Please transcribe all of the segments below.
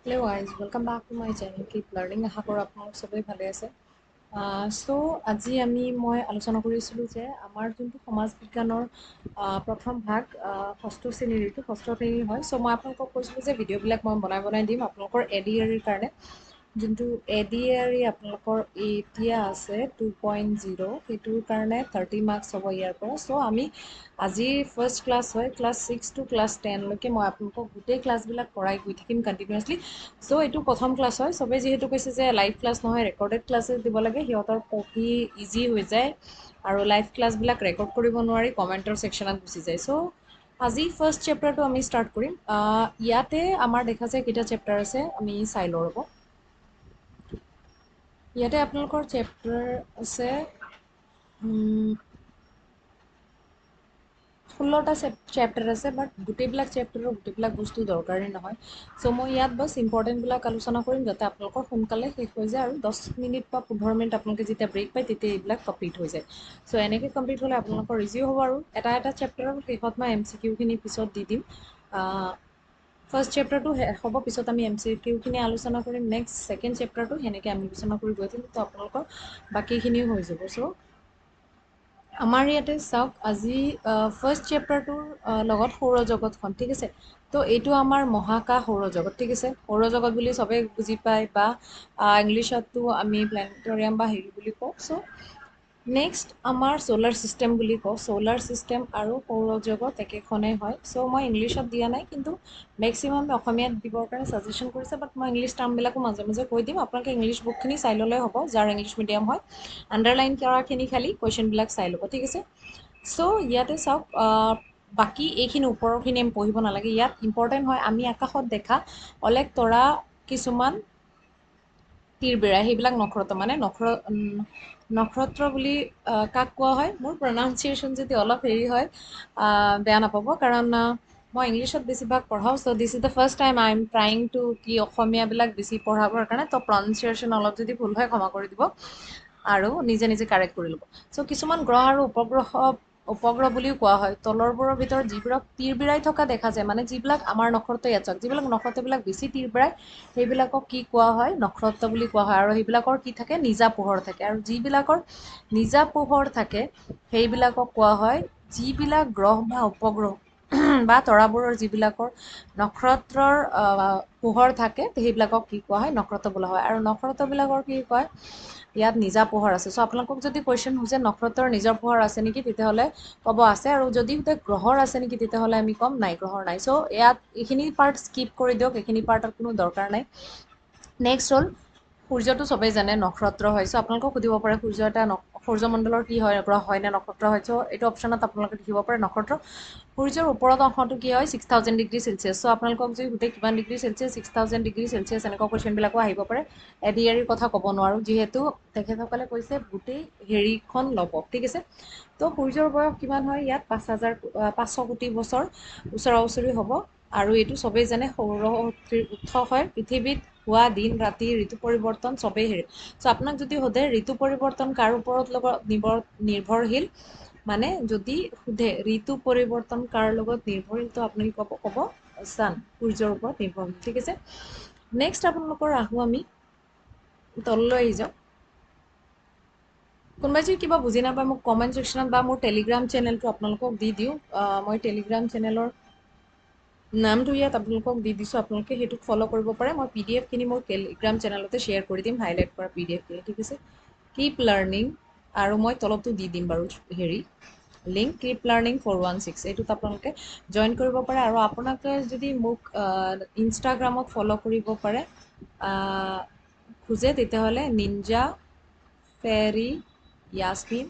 Hello guys, welcome back to my channel Keep Learning. আশা কৰোঁ আপোনালোক সবেই ভালে আছে। আজি মই আলোচনা কৰিছিলোঁ যে আমাৰ যোনটো সমাজ বিজ্ঞানৰ প্ৰথম ভাগ ষষ্ঠ শ্ৰেণীৰ হয়। মই আপোনালোকক কৈছিলোঁ যে ভিডিঅ'বিলাক মই বনাই দিম আপোনালোকৰ ADAR কাৰণে। যোনটো ADAR আপোনালোকৰ এতিয়া আছে 2.0, সেইটোৰ কাৰণে 30 মাৰ্কছ হ'ব ইয়াৰ পৰা। আমি আজি ফাৰ্ষ্ট ক্লাছ হয়, ক্লাছ 6 to ক্লাছ 10 লৈকে মই আপোনালোকক গোটেই ক্লাছবিলাক কৰাই গৈ থাকিম কণ্টিনিউৱাছলি। এইটো প্ৰথম ক্লাছ হয়। চবেই যিহেতু কৈছে যে লাইভ ক্লাছ নহয়, ৰেকৰ্ডেড ক্লাছেছ দিব লাগে, সিহঁতৰ পঢ়ি ইজি হৈ যায় আৰু লাইভ ক্লাছবিলাক ৰেকৰ্ড কৰিব নোৱাৰি, কমেণ্টৰ ছেকশ্যনত গুচি যায়। আজি ফাৰ্ষ্ট চেপ্টাৰটো আমি ষ্টাৰ্ট কৰিম। ইয়াতে আমাৰ দেখা যায় কেইটা চেপ্টাৰ আছে, আমি চাই লওঁ ৰ'ব। ইয়াতে আপোনালোকৰ চেপ্টাৰ আছে 16টা চেপ্টাৰ আছে, বাট গোটেইবিলাক চেপ্টাৰৰ গোটেইবিলাক বস্তু দৰকাৰী নহয়। মই ইয়াত বাছ ইম্পৰ্টেণ্টবিলাক আলোচনা কৰিম যাতে আপোনালোকৰ সোনকালে শেষ হৈ যায় আৰু 10 মিনিট বা 15 মিনিট আপোনালোকে যেতিয়া ব্ৰেক পায় তেতিয়া এইবিলাক কমপ্লিট হৈ যায়। এনেকৈ কমপ্লিট হ'লে আপোনালোকৰ ইজিও হ'ব আৰু এটা চেপ্টাৰৰ শেষত মই MCQখিনি পিছত দি দিম। ফাৰ্ষ্ট চেপ্টাৰটো শেষ হ'ব, পিছত আমি MCQখিনি আলোচনা কৰিম। নেক্সট ছেকেণ্ড চেপ্টাৰটো সেনেকৈ আমি আলোচনা কৰি গৈ থাকিম, তো আপোনালোকৰ বাকীখিনিও হৈ যাব। আমাৰ ইয়াতে চাওক, আজি ফাৰ্ষ্ট চেপ্টাৰটোৰ লগত সৌৰজগতখন, ঠিক আছে। এইটো আমাৰ মহাকাশ সৌৰজগত, ঠিক আছে। সৌৰজগত বুলি চবেই বুজি পায়, বা ইংলিছতো আমি প্লেনেটৰিয়াম বা হেৰি বুলি কওঁ। নেক্সট আমাৰ ছ'লাৰ ছিষ্টেম বুলি কওঁ। ছ'লাৰ ছিষ্টেম আৰু সৌৰজগত একেখনেই হয়। মই ইংলিছত দিয়া নাই, কিন্তু মেক্সিমাম অসমীয়াত দিবৰ কাৰণে ছাজেশ্যন কৰিছে, বাট মই ইংলিছ টাৰ্মবিলাকো মাজে মাজে কৈ দিম। আপোনালোকে ইংলিছ বুকখিনি চাই ল'লে হ'ব, যাৰ ইংলিছ মিডিয়াম হয়। আণ্ডাৰলাইন কৰাখিনি খালি কুৱেশ্যনবিলাক চাই ল'ব, ঠিক আছে। ইয়াতে চাওক, বাকী এইখিনি ওপৰৰখিনি আমি পঢ়িব নালাগে। ইয়াত ইম্পৰ্টেণ্ট হয় আমি আকাশত দেখা অলেখ তৰা, কিছুমান তিৰবিৰাই, সেইবিলাক নক্ষত্ৰ, মানে নক্ষত্ৰ বুলি কাক কোৱা হয়। মোৰ প্ৰনাউন্সিয়েশ্যন যদি অলপ হেৰি হয়, বেয়া নাপাব, কাৰণ মই ইংলিছত বেছিভাগ পঢ়াওঁ। This is the first time I am trying to অসমীয়াবিলাক বেছি পঢ়াবৰ কাৰণে। প্ৰনাউন্সিয়েশ্যন অলপ যদি ভুল হয় ক্ষমা কৰি দিব আৰু নিজে নিজে কাৰেক্ট কৰি ল'ব। কিছুমান গ্ৰহ আৰু উপগ্ৰহ বুলিও কোৱা হয়। তলৰবোৰৰ ভিতৰত যিবোৰক তিৰবিৰাই থকা দেখা যায়, মানে যিবিলাক আমাৰ নক্ষত্ৰ ইয়াত চাওক, যিবিলাক নক্ষত্ৰবিলাক বেছি তিৰবিৰাই, সেইবিলাকক কি কোৱা হয়, নক্ষত্ৰ বুলি কোৱা হয়। আৰু সেইবিলাকৰ কি থাকে, নিজা পোহৰ থাকে। আৰু যিবিলাকৰ নিজা পোহৰ থাকে সেইবিলাকক কোৱা হয়, যিবিলাক গ্ৰহ বা উপগ্ৰহ বা তৰাবোৰৰ যিবিলাকৰ নক্ষত্ৰৰ পোহৰ থাকে, সেইবিলাকক কি কোৱা হয়, নক্ষত্ৰ বোলা হয়। আৰু নক্ষত্ৰবিলাকৰ কি কয়, ইয়াত নিজা পোহৰ আছে। আপোনালোকক যদি কুৱেশ্যন সোধে নক্ষত্ৰৰ নিজৰ পোহৰ আছে নেকি, তেতিয়াহ'লে ক'ব আছে। আৰু যদি সোধে গ্ৰহৰ আছে নেকি, তেতিয়াহ'লে আমি ক'ম নাই, গ্ৰহৰ নাই। ইয়াত এইখিনি পাৰ্ট স্কিপ কৰি দিয়ক, এইখিনি পাৰ্টত কোনো দৰকাৰ নাই। নেক্সট হ'ল, সূৰ্যটো চবেই জানে নক্ষত্ৰ হয়। আপোনালোকক সুধিব পাৰে সূৰ্য এটা সূৰ্যমণ্ডলৰ কি হয়, গ্ৰহ হয় নে নক্ষত্ৰ হয়। এইটো অপশ্যনত আপোনালোকে দেখিব পাৰে নক্ষত্ৰ। সূৰ্যৰ ওপৰত অংশটো কি হয়, 6000 ডিগ্ৰী চেলচিয়াছ। আপোনালোকক যদি সোধে কিমান ডিগ্ৰী চেলচিয়াছ, 6000 ডিগ্ৰী চেলচিয়াছ, এনেকুৱা কুৱেশ্যনবিলাকো আহিব পাৰে। ADAR কথা ক'ব নোৱাৰোঁ, যিহেতু তেখেতসকলে কৈছে গোটেই হেৰিখন ল'ব, ঠিক আছে। সূৰ্যৰ বয়স কিমান হয়, ইয়াত 500 কোটি বছৰ ওচৰা ওচৰি হ'ব। আৰু এইটো চবেই জানে সৌৰশক্তিৰ উৎস হয়। পৃথিৱীত হোৱা দিন ৰাতি, ঋতু পৰিৱৰ্তন চবেই হেৰি। আপোনাক যদি সোধে ঋতু পৰিৱৰ্তন কাৰ ওপৰত নিৰ্ভৰশীল, মানে যদি সোধে ঋতু পৰিৱৰ্তন কাৰ লগত নিৰ্ভৰশীল, তো আপুনি ক'ব ছান, সূৰ্যৰ ওপৰত নিৰ্ভৰশীল, ঠিক আছে। নেক্সট আপোনালোকৰ আহোঁ আমি তললৈ আহি যাওঁ। কোনোবাই যদি কিবা বুজি নাপায় মোক কমেণ্ট ছেকশ্যনত বা মোৰ টেলিগ্ৰাম চেনেলটো আপোনালোকক দি দিওঁ। মই টেলিগ্ৰাম চেনেলৰ নামটো ইয়াত আপোনালোকক দি দিছোঁ, আপোনালোকে সেইটোক ফ'ল' কৰিব পাৰে। মই PDF খিনি মোৰ টেলিগ্ৰাম চেনেলতে শ্বেয়াৰ কৰি দিম, হাইলাইট কৰা PDF খিনি, ঠিক আছে। কিপ লাৰ্ণিং, আৰু মই তলতো দি দিম বাৰু হেৰি লিংক, কিপ লাৰ্ণিং 416, এইটোত আপোনালোকে জইন কৰিব পাৰে। আৰু আপোনালোকে যদি মোক ইনষ্টাগ্ৰামত ফ'ল' কৰিব পাৰে খোজে, তেতিয়াহ'লে নিঞ্জা ফেৰী য়াসমিন,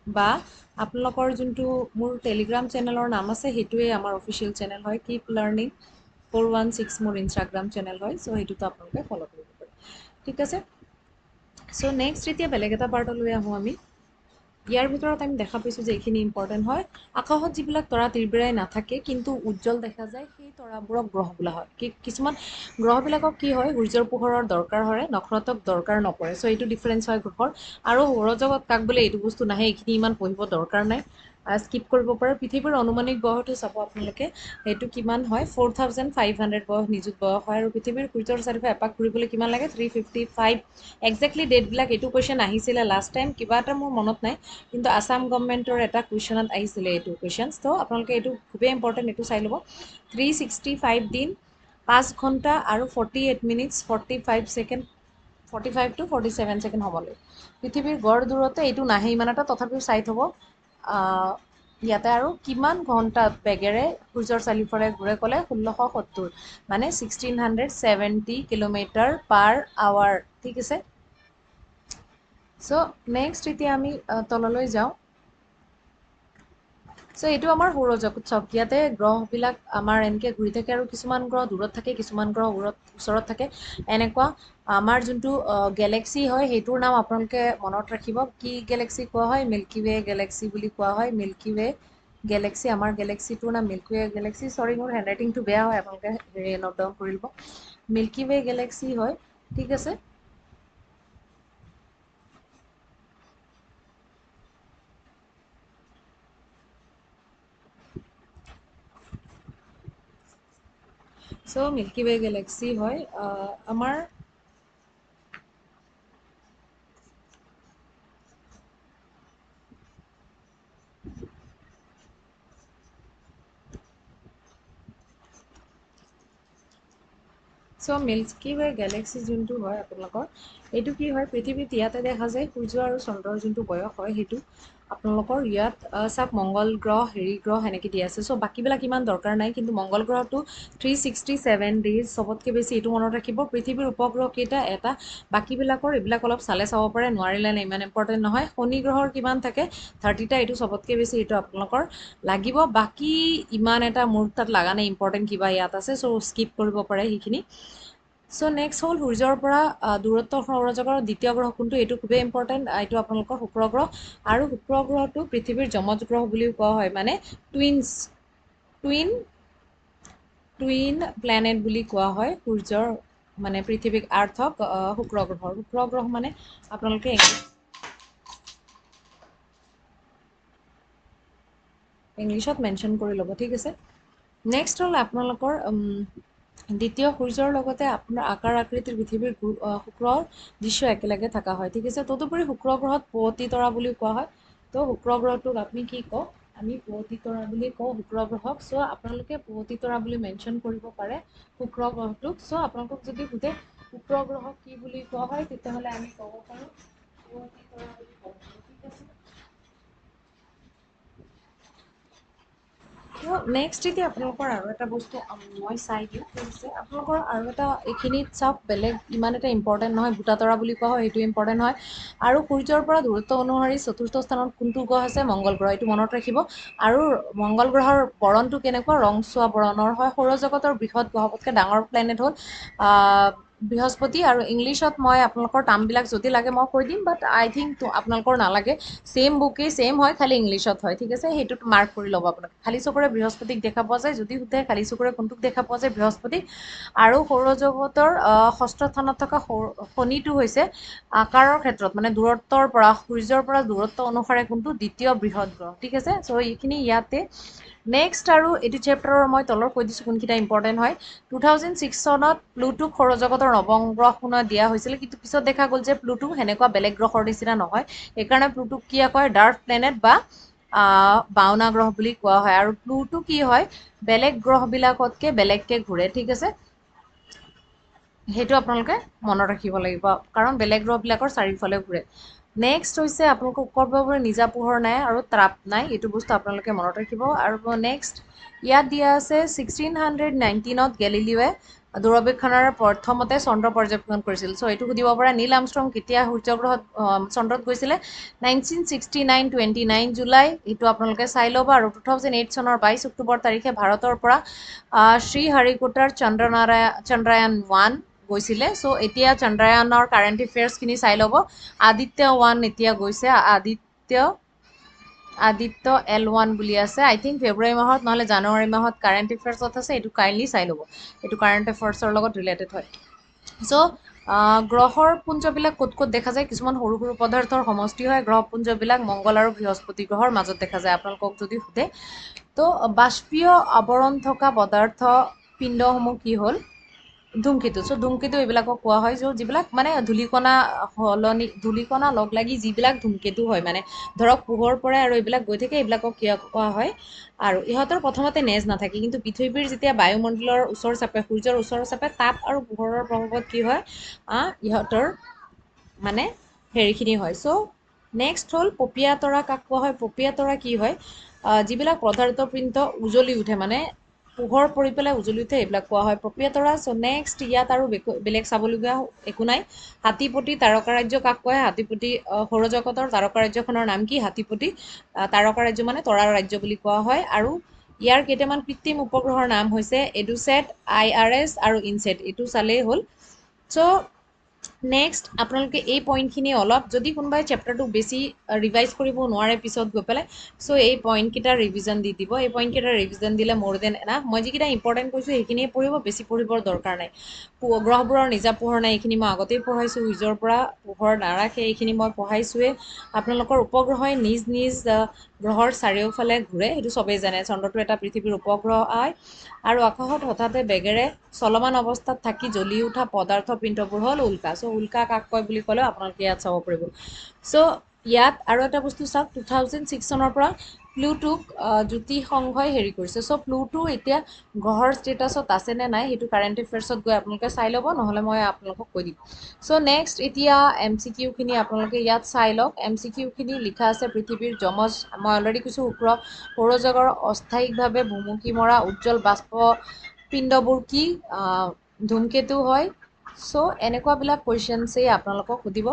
বা আপোনালোকৰ যোনটো মোৰ টেলিগ্ৰাম চেনেলৰ নাম আছে, সেইটোৱে আমাৰ অফিচিয়েল চেনেল হয়। কিপ লাৰ্ণিং 416 মোৰ ইনষ্টাগ্ৰাম চেনেল হয়। সেইটোতো আপোনালোকে ফ'ল' কৰিব পাৰে, ঠিক আছে। নেক্সট এতিয়া বেলেগ এটা পাৰ্টলৈ আহোঁ আমি। ইয়াৰ ভিতৰত আমি দেখা পাইছোঁ যে এইখিনি ইম্পৰ্টেণ্ট হয়। আকাশত যিবিলাক তৰা তিৰবিৰাই নাথাকে কিন্তু উজ্জ্বল দেখা যায়, সেই তৰাবোৰক গ্ৰহ বোলা হয়। কিছুমান গ্ৰহবিলাকক কি হয়, সূৰ্যৰ পোহৰৰ দৰকাৰ হয়, নক্ষত্ৰক দৰকাৰ নপৰে। এইটো ডিফাৰেঞ্চ হয় গ্ৰহৰ। আৰু সৌৰজগত কাক বোলে, এইটো বস্তু নাহে, এইখিনি ইমান পঢ়িব দৰকাৰ নাই। স্কিপ কৰিব পাৰে। পৃথিৱীৰ অনুমানিক বয়সটো চাব আপোনালোকে, সেইটো কিমান হয় 4500 বয়স নিযুত বয়স হয়। আৰু পৃথিৱীৰ সূৰ্যৰ চাৰিওফালে এপাক ঘূৰিবলৈ কিমান লাগে 355। একজেক্টলি ডেটবিলাক এইটো কুৱেশ্যন আহিছিলে লাষ্ট টাইম, কিবা এটা মোৰ মনত নাই, কিন্তু আছাম গভৰ্ণমেণ্টৰ এটা কুৱেশ্যনত আহিছিলে এইটো কুৱেশ্যন। তো আপোনালোকে এইটো খুবেই ইম্পৰ্টেণ্ট, এইটো চাই ল'ব। 365 দিন 5 ঘণ্টা আৰু 48 মিনিটছ 45 ছেকেণ্ড, 45 to 47 ছেকেণ্ড হ'ব লাগে। পৃথিৱীৰ গড় দূৰত্ব এইটো নাহে ইমান এটা, তথাপিও চাই থ'ব। ইয়াতে আৰু কিমান ঘণ্টা বেগেৰে সূৰ্যৰ চাৰিওফালে ঘূৰে ক'লে 1670, মানে 1670 কিলোমিটাৰ পাৰ আৱাৰ, ঠিক আছে। চ' নেক্সট এতিয়া আমি তললৈ যাওঁ। চ' এইটো আমাৰ সৌৰজগত চাওক, ইয়াতে গ্ৰহবিলাক আমাৰ এনেকৈ ঘূৰি থাকে আৰু কিছুমান গ্ৰহ দূৰত থাকে, কিছুমান গ্ৰহ ওচৰত থাকে। এনেকুৱা আমাৰ যোনটো গেলেক্সি হয় সেইটোৰ নাম আপোনালোকে মনত ৰাখিব। কি গেলেক্সি কোৱা হয়? মিল্কী ৱে গেলেক্সি বুলি কোৱা হয়। মিল্কী ৱে গেলেক্সি, আমাৰ গেলেক্সিটোৰ নাম মিল্কী ৱে গেলেক্সি। চৰি মোৰ হেণ্ডৰাইটিংটো বেয়া হয়, আপোনালোকে নোট ডাউন কৰি ল'ব। মিল্কী ৱে গেলেক্সি হয়, ঠিক আছে। চ' মিল্কী ৱে গেলেক্সি হয় আমাৰ। চ' মিল্কী ৱে গেলেক্সি যোনটো হয় আপোনালোকৰ, এইটো কি হয় পৃথিৱীত ইয়াতে দেখা যায় সূৰ্য আৰু চন্দ্ৰৰ যোনটো বয়স হয় সেইটো আপোনালোকৰ ইয়াত চাওক মংগল গ্ৰহ, হেৰি গ্ৰহ সেনেকৈ দিয়া আছে। চ' বাকীবিলাক ইমান দৰকাৰ নাই, কিন্তু মংগল গ্ৰহটো 367 ডেইজ চবতকৈ বেছি, এইটো মনত ৰাখিব। পৃথিৱীৰ উপগ্ৰহ কেইটা এটা, বাকীবিলাকৰ এইবিলাক অলপ চালে চাব পাৰে, নোৱাৰিলে নাই, ইমান ইম্পৰ্টেণ্ট নহয়। শনি গ্ৰহৰ কিমান থাকে 30টা, এইটো চবতকৈ বেছি, এইটো আপোনালোকৰ লাগিব। বাকী ইমান এটা মোৰ তাত লগা নাই ইম্পৰ্টেণ্ট কিবা ইয়াত আছে, চ' স্কিপ কৰিব পাৰে সেইখিনি। চ' নেক্সট হ'ল সূৰ্যৰ পৰা দূৰত্ব সৌৰজগতৰ দ্বিতীয় গ্ৰহ কোনটো, এইটো খুবেই ইম্পৰ্টেণ্ট, এইটো আপোনালোকৰ শুক্ৰ গ্ৰহ। আৰু শুক্ৰ গ্ৰহটো পৃথিৱীৰ যমজ গ্ৰহ বুলিও কোৱা হয়, মানে টুইন প্লেনেট বুলি কোৱা হয় সূৰ্যৰ, মানে পৃথিৱীক আৰ্থক শুক্ৰ গ্ৰহ মানে আপোনালোকে ইংলিছত মেনশ্যন কৰি ল'ব, ঠিক আছে। নেক্সট হ'ল আপোনালোকৰ দ্বিতীয় সূৰ্যৰ লগতে আপোনাৰ আকাৰ আকৃতিৰ পৃথিৱীৰ শুক্ৰৰ দৃশ্য একেলগে থকা হয়, ঠিক আছে। তদুপৰি শুক্ৰ গ্ৰহত পুৱতি তৰা বুলিও কোৱা হয়। তো শুক্ৰ গ্ৰহটোক আমি কি কওঁ? আমি পুৱতি তৰা বুলি কওঁ শুক্ৰ গ্ৰহক। চ' আপোনালোকে পুৱতি তৰা বুলি মেনশ্যন কৰিব পাৰে শুক্ৰ গ্ৰহটোক। চ' আপোনালোকক যদি সোধে শুক্ৰ গ্ৰহক কি বুলি কোৱা হয়, তেতিয়াহ'লে আমি ক'ব পাৰোঁ পুৱতি তৰা বুলি ক'ব পাৰোঁ, ঠিক আছে। নেক্সট এতিয়া আপোনালোকৰ আৰু এটা বস্তু মই চাই দিওঁ, ঠিক আছে। আপোনালোকৰ আৰু এটা এইখিনিত চাওক, বেলেগ ইমান এটা ইম্পৰ্টেণ্ট নহয়, ভূটা তৰা বুলি কোৱা হয়, সেইটো ইম্পৰ্টেণ্ট হয়। আৰু সূৰ্যৰ পৰা দূৰত্ব অনুসৰি চতুৰ্থ স্থানত কোনটো গ্ৰহ আছে? মংগল গ্ৰহ, এইটো মনত ৰাখিব। আৰু মংগল গ্ৰহৰ বৰণটো কেনেকুৱা? ৰংচোৱা বৰণৰ হয়। সৌৰজগতৰ বৃহৎ গ্ৰহ, সবতকৈ ডাঙৰ প্লেনেট হ'ল বৃহস্পতি। আৰু ইংলিছত মই আপোনালোকৰ টাৰ্মবিলাক যদি লাগে মই কৈ দিম, বাট আই থিংক আপোনালোকৰ নালাগে, ছেইম বুকেই ছেইম হয়, খালি ইংলিছত হয়, ঠিক আছে। সেইটোত মাৰ্ক কৰি ল'ব আপোনালোকে। খালী চকুৰে বৃহস্পতিক দেখা পোৱা যায়, যদি সোধে খালী চকুৰে কোনটোক দেখা পোৱা যায়? বৃহস্পতিক। আৰু সৌৰজগতৰ ষষ্ঠ স্থানত থকা শনিটো হৈছে আকাৰৰ ক্ষেত্ৰত, মানে দূৰত্বৰ পৰা, সূৰ্যৰ পৰা দূৰত্ব অনুসাৰে কোনটো? দ্বিতীয় বৃহৎ গ্ৰহ, ঠিক আছে। চ' এইখিনি ইয়াতে। নেক্সট আৰু এইটো চেপ্টাৰৰ মই তলৰ কৈ দিছোঁ কোনকেইটা ইম্পৰ্টেণ্ট হয়। 2006 চনত প্লুটোক সৌৰজগতৰ নৱম গ্ৰহ দিয়া হৈছিল, কিন্তু পিছত দেখা গ'ল যে প্লুটো সেনেকুৱা বেলেগ গ্ৰহৰ নিচিনা নহয়, সেইকাৰণে প্লুটোক কি কয়? ডাৰ্ক প্লেনেট বা বাওনা গ্ৰহ বুলি কোৱা হয়। আৰু প্লুটো কি হয়? বেলেগ গ্ৰহবিলাকতকৈ বেলেগকৈ ঘূৰে, ঠিক আছে। সেইটো আপোনালোকে মনত ৰাখিব লাগিব, কাৰণ বেলেগ গ্ৰহবিলাকৰ চাৰিওফালে ঘূৰে। নেক্সট হৈছে আপোনালোকৰ উপগ্ৰহবোৰৰ নিজা পোহৰ নাই আৰু তাপ নাই, এইটো বস্তু আপোনালোকে মনত ৰাখিব। আৰু নেক্সট ইয়াত দিয়া আছে 1619ত গেলিলিঅ'য়ে দূৰবীক্ষণেৰে প্ৰথমতে চন্দ্ৰ পৰ্যবেক্ষণ কৰিছিল। চ' এইটো সুধিব পাৰে নীল আৰ্মষ্ট্ৰং কেতিয়া সূৰ্যগ্ৰহত চন্দ্ৰত গৈছিলে? 1969 জুলাই, এইটো আপোনালোকে চাই ল'ব। আৰু 2008 চনৰ 22 অক্টোবৰ তাৰিখে ভাৰতৰ পৰা শ্ৰীহাৰিকোটাৰ চন্দ্ৰায়ন 1 গৈছিলে। চ' এতিয়া চন্দ্ৰায়নৰ কাৰেণ্ট এফেয়াৰ্ছখিনি চাই ল'ব। আদিত্য 1 এতিয়া গৈছে, আদিত্য L1 বুলি আছে। আই থিংক ফেব্ৰুৱাৰী মাহত নহ'লে জানুৱাৰী মাহত কাৰেণ্ট এফেয়াৰ্ছত আছে, এইটো কাইণ্ডলি চাই ল'ব, এইটো কাৰেণ্ট এফেয়াৰ্ছৰ লগত ৰিলেটেড হয়। চ' গ্ৰহৰ পুঞ্জবিলাক ক'ত ক'ত দেখা যায়, কিছুমান সৰু সৰু পদাৰ্থৰ সমষ্টি হয় গ্ৰহপুঞ্জবিলাক, মংগল আৰু বৃহস্পতি গ্ৰহৰ মাজত দেখা যায় আপোনালোকক যদি সোধে। তো বাষ্পীয় আৱৰণ থকা পদাৰ্থ পিণ্ডসমূহ কি হ'ল, ধূমকেতু। চ' ধূমকেতু এইবিলাকক কোৱা হয় যিবিলাক মানে ধূলিকণা লগ লাগি যিবিলাক ধূমকেতু হয়, মানে ধৰক পোহৰ পৰে আৰু এইবিলাক গৈ থাকে, এইবিলাকক কোৱা হয়। আৰু ইহঁতৰ প্ৰথমতে নেজ নাথাকে, কিন্তু পৃথিৱীৰ যেতিয়া বায়ুমণ্ডলৰ ওচৰ চাপে, সূৰ্যৰ ওচৰ চাপে, তাপ আৰু পোহৰৰ প্ৰভাৱত কি হয়, ইহঁতৰ মানে হেৰিখিনি হয়। চ' নেক্সট হ'ল পপীয়া তৰা কাক কোৱা হয়। পপীয়া তৰা কি হয়, যিবিলাক পদাৰ্থ পিণ্ড উজলি উঠে, মানে পোহৰ পৰি পেলাই উজলি উঠে, এইবিলাক কোৱা হয় পপীয়া তৰা। চ' নেক্সট ইয়াত আৰু বেলেগ চাবলগীয়া একো নাই। হাতীপতি তাৰকাৰাজ্য কাক কয়, হাতীপতি সৌৰজগতৰ তাৰকাৰাজ্যখনৰ নাম কি, হাতীপতি তাৰকাৰাজ্য মানে তৰাৰ ৰাজ্য বুলি কোৱা হয়। আৰু ইয়াৰ কেইটামান কৃত্ৰিম উপগ্ৰহৰ নাম হৈছে এডুছেট, IRS আৰু ইনছেট, এইটো চালেই হ'ল। চ' নেক্সট আপোনালোকে এই পইণ্টখিনি অলপ, যদি কোনোবাই চেপ্টাৰটো বেছি ৰিভাইজ কৰিব নোৱাৰে পিছত গৈ পেলাই, চ' এই পইণ্টকেইটা ৰিভিজন দি দিব। এই পইণ্টকেইটা ৰিভিজন দিলে মোৰ দেন এনাফ। মই যিকেইটা ইম্পৰ্টেণ্ট কৈছোঁ সেইখিনিয়ে পঢ়িব, বেছি পঢ়িবৰ দৰকাৰ নাই। গ্ৰহবোৰৰ নিজা পোহৰ নাই, এইখিনি মই আগতেই পঢ়াইছোঁ। সূৰ্যৰ পৰা পোহৰ নাৰাখে, এইখিনি মই পঢ়াইছোৱেই। আপোনালোকৰ উপগ্ৰহই নিজ নিজ গ্ৰহৰ চাৰিওফালে ঘূৰে, সেইটো চবেই জানে। চন্দ্ৰটো এটা পৃথিৱীৰ উপগ্ৰহ হয়। আৰু আকাশত হঠাতে বেগেৰে চলমান অৱস্থাত থাকি জ্বলি উঠা পদাৰ্থ পিণ্ডবোৰ হ'ল উল্কা। চ' উল্কা কাক কয় বুলি ক'লেও আপোনালোকে ইয়াত চাব পাৰিব। চ' ইয়াত আৰু এটা বস্তু চাওক, 2006 চনৰ পৰা প্লুটোক জ্যোতি সংঘই হেৰি কৰিছে। চ' প্লুটো এতিয়া গ্ৰহৰ ষ্টেটাছত আছে নে নাই, সেইটো কাৰেণ্ট এফেয়াৰ্ছত গৈ আপোনালোকে চাই ল'ব, নহ'লে মই আপোনালোকক কৈ দিম। চ' নেক্সট এতিয়া MCQখিনি আপোনালোকে ইয়াত চাই লওক। MCQখিনি লিখা আছে, পৃথিৱীৰ যমজ, মই অলৰেডি কৈছোঁ, শুক্ৰ সৌৰজগতৰ অস্থায়িকভাৱে ভুমুকি মৰা উজ্জ্বল বাষ্প পিণ্ডবোৰ কি, ধূমকেতু হয়। চ' এনেকুৱাবিলাক কুৱেশ্যনছেই আপোনালোকক সুধিব।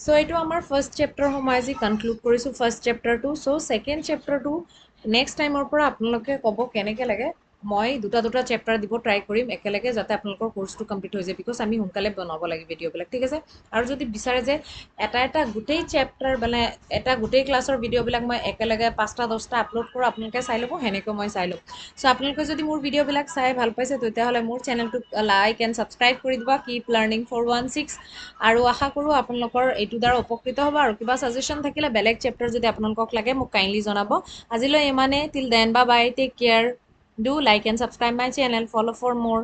চ' এইটো আমাৰ ফাৰ্ষ্ট চেপ্টাৰ মই আজি কনক্লুড কৰিছোঁ, ফাৰ্ষ্ট চেপ্টাৰটো। চ' ছেকেণ্ড চেপ্টাৰটো নেক্সট টাইমৰ পৰা আপোনালোকে ক'ব কেনেকৈ লাগে। মই দুটা চেপ্টাৰ দিব ট্ৰাই কৰিম একেলগে, যাতে আপোনালোকৰ কোৰ্চটো কমপ্লিট হৈ যায়, বিকজ আমি সোনকালে বনাব লাগে ভিডিঅ'বিলাক, ঠিক আছে। আৰু যদি বিচাৰে যে এটা গোটেই চেপ্টাৰ, মানে এটা গোটেই ক্লাছৰ ভিডিঅ'বিলাক মই একেলগে 5টা 10টা আপলোড কৰোঁ, আপোনালোকে চাই ল'ব, সেনেকৈ মই চাই ল'ম। চ' আপোনালোকে যদি মোৰ ভিডিঅ'বিলাক চাই ভাল পাইছে, তেতিয়াহ'লে মোৰ চেনেলটোক লাইক এণ্ড ছাবস্ক্ৰাইব কৰি দিব। Keep learning 416। আৰু আশা কৰোঁ আপোনালোকৰ এইটো দ্বাৰা উপকৃত হ'ব। আৰু কিবা ছাজেশ্যন থাকিলে, বেলেগ চেপ্টাৰ যদি আপোনালোকক লাগে, মোক কাইণ্ডলি জনাব। আজিলৈ ইমানে, till then, bye bye, take care, do like and subscribe my channel, follow' for মোৰ।